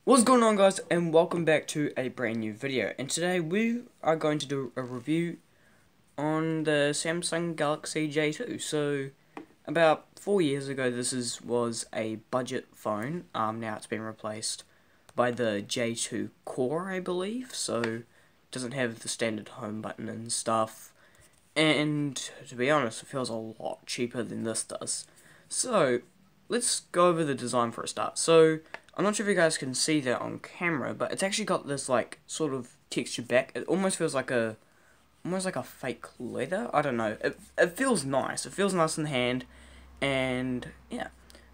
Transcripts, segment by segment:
What's going on, guys, and welcome back to a brand new video. And today we are going to do a review on the Samsung Galaxy J2. So about 4 years ago this was a budget phone. Now it's been replaced by the J2 Core, I believe. So it doesn't have the standard home button and stuff. And to be honest, it feels a lot cheaper than this does. So let's go over the design for a start. So I'm not sure if you guys can see that on camera, but it's actually got this like sort of textured back. It almost feels like a fake leather. I don't know. It feels nice. It feels nice in the hand, and yeah.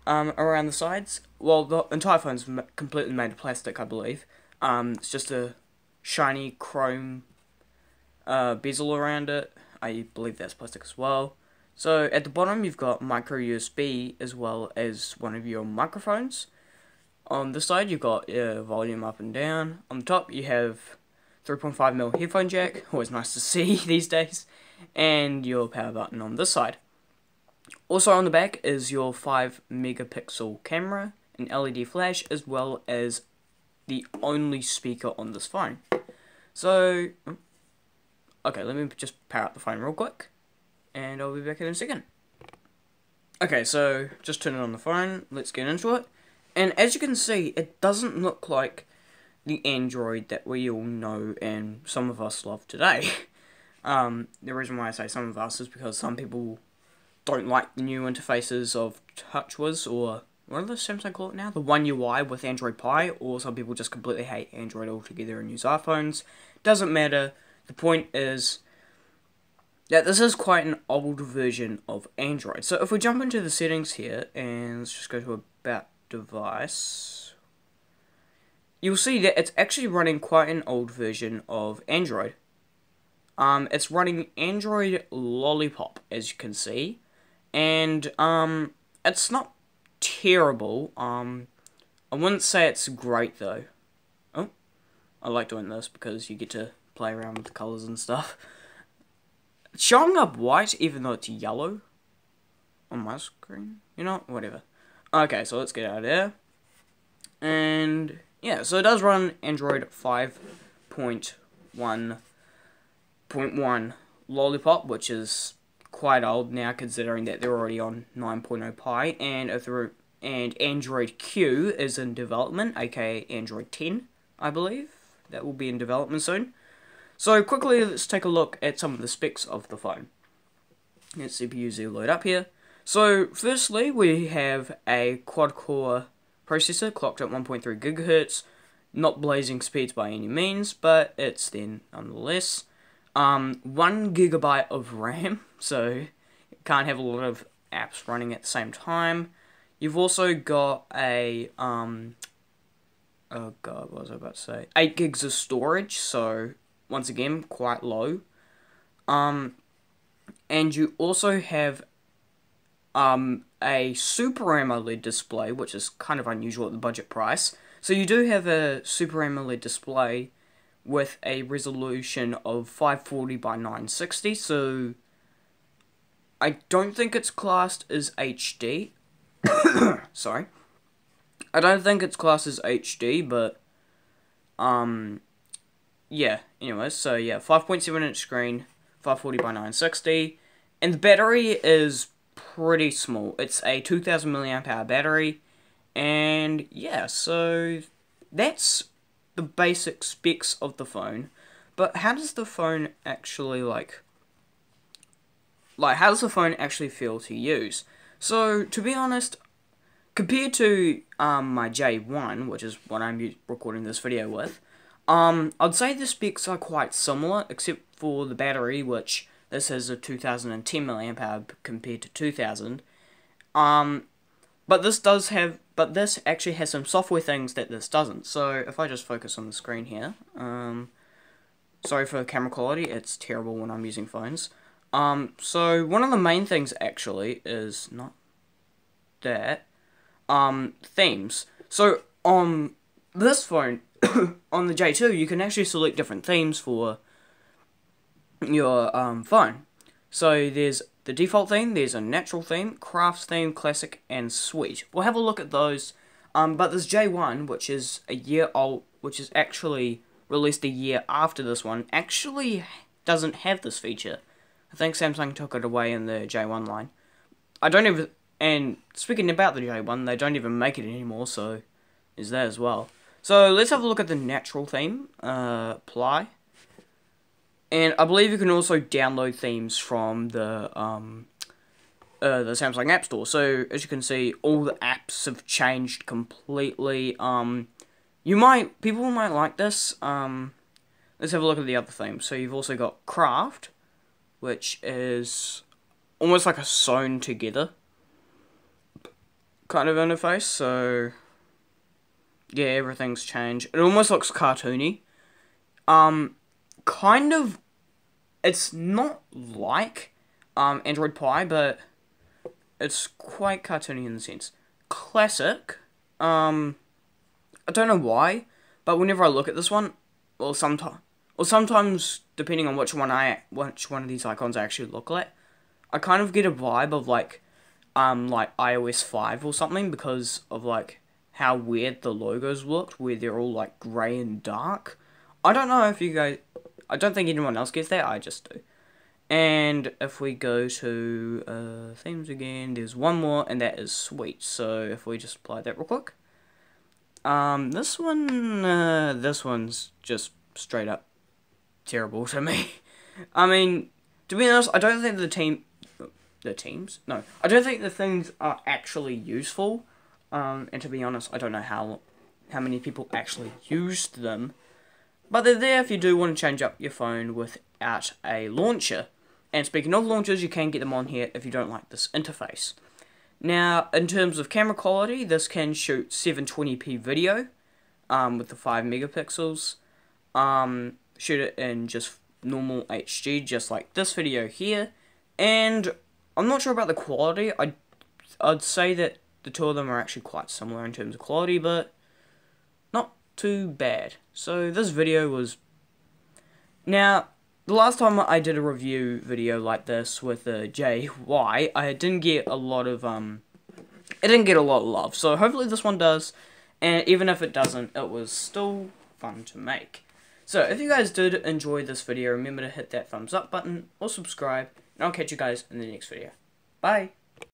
Around the sides, well, the entire phone's completely made of plastic, I believe. It's just a shiny chrome bezel around it. I believe that's plastic as well. So at the bottom you've got micro USB as well as one of your microphones. On this side you've got volume up and down. On the top you have 3.5mm headphone jack, always nice to see these days, and your power button on this side. Also on the back is your 5 megapixel camera, an LED flash, as well as the only speaker on this phone. So, okay, let me just power up the phone real quick, and I'll be back in a second. Okay, so just turn it on the phone, let's get into it. And as you can see, it doesn't look like the Android that we all know and some of us love today. The reason why I say some of us is because some people don't like the new interfaces of TouchWiz, or what does Samsung call it now? The One UI with Android Pie, or some people just completely hate Android altogether and use iPhones. Doesn't matter. The point is that this is quite an old version of Android. So if we jump into the settings here, and let's just go to About Device, you'll see that it's actually running quite an old version of Android. It's running Android Lollipop, as you can see, and it's not terrible. I wouldn't say it's great though. Oh, I like doing this because you get to play around with the colors and stuff. It's showing up white even though it's yellow on my screen. You know, whatever. Okay, so let's get out of there. And yeah, so it does run Android 5.1.1 Lollipop, which is quite old now considering that they're already on 9.0 Pie, and Android Q is in development, aka Android 10, I believe. That will be in development soon. So quickly, let's take a look at some of the specs of the phone. Let's CPU Z load up here. So firstly, we have a quad-core processor clocked at 1.3 GHz, not blazing speeds by any means, but it's then nonetheless. 1 GB of RAM, so you can't have a lot of apps running at the same time. You've also got a, oh god, what was I about to say? 8 gigs of storage, so once again, quite low. And you also have a Super AMOLED display, which is kind of unusual at the budget price. So you do have a Super AMOLED display with a resolution of 540 by 960, so I don't think it's classed as HD. Sorry. I don't think it's classed as HD, but yeah, anyways, so yeah, 5.7-inch screen, 540 by 960, and the battery is pretty small. It's a 2000 mAh battery, and yeah, so that's the basic specs of the phone. But how does the phone actually how does the phone actually feel to use? So to be honest, compared to my J1, which is what I'm recording this video with, I'd say the specs are quite similar, except for the battery, which this has a 2010 mAh compared to 2000. But this actually has some software things that this doesn't. So if I just focus on the screen here, sorry for the camera quality, it's terrible when I'm using phones. So one of the main things actually is not that, themes. So on this phone, on the J2, you can actually select different themes for your phone. So there's the default theme, there's a natural theme, crafts theme, classic, and sweet. We'll have a look at those But this J1, which is a year old, which is actually released a year after this one, actually doesn't have this feature. I think Samsung took it away in the J1 line. I don't even, and speaking about the J1, they don't even make it anymore, so there's that as well. So let's have a look at the natural theme, apply. And I believe you can also download themes from the Samsung App Store. So as you can see, all the apps have changed completely. People might like this. Let's have a look at the other themes. So you've also got Craft, which is almost like a sewn together kind of interface. So yeah, everything's changed. It almost looks cartoony. Kind of, it's not like Android Pie, but it's quite cartoony in the sense. Classic. I don't know why, but whenever I look at this one, sometimes depending on which one of these icons I actually look at, I kind of get a vibe of like iOS 5 or something, because of like how weird the logos looked, where they're all like grey and dark. I don't know if you guys, I don't think anyone else gets that, I just do. And if we go to themes again, there's one more, and that is Sweet. So if we just apply that real quick. This one's just straight up terrible to me. I mean, to be honest, I don't think I don't think the things are actually useful. And to be honest, I don't know how many people actually used them. But they're there if you do want to change up your phone without a launcher. And speaking of launchers, you can get them on here if you don't like this interface. Now, in terms of camera quality, this can shoot 720p video with the 5 megapixels. Shoot it in just normal HD, just like this video here. And I'm not sure about the quality. I'd say that the two of them are actually quite similar in terms of quality, but not too bad. So this video was... Now, the last time I did a review video like this with the JY, I didn't get a lot of it didn't get a lot of love. So hopefully this one does, and even if it doesn't, it was still fun to make. So if you guys did enjoy this video, remember to hit that thumbs up button or subscribe, and I'll catch you guys in the next video. Bye.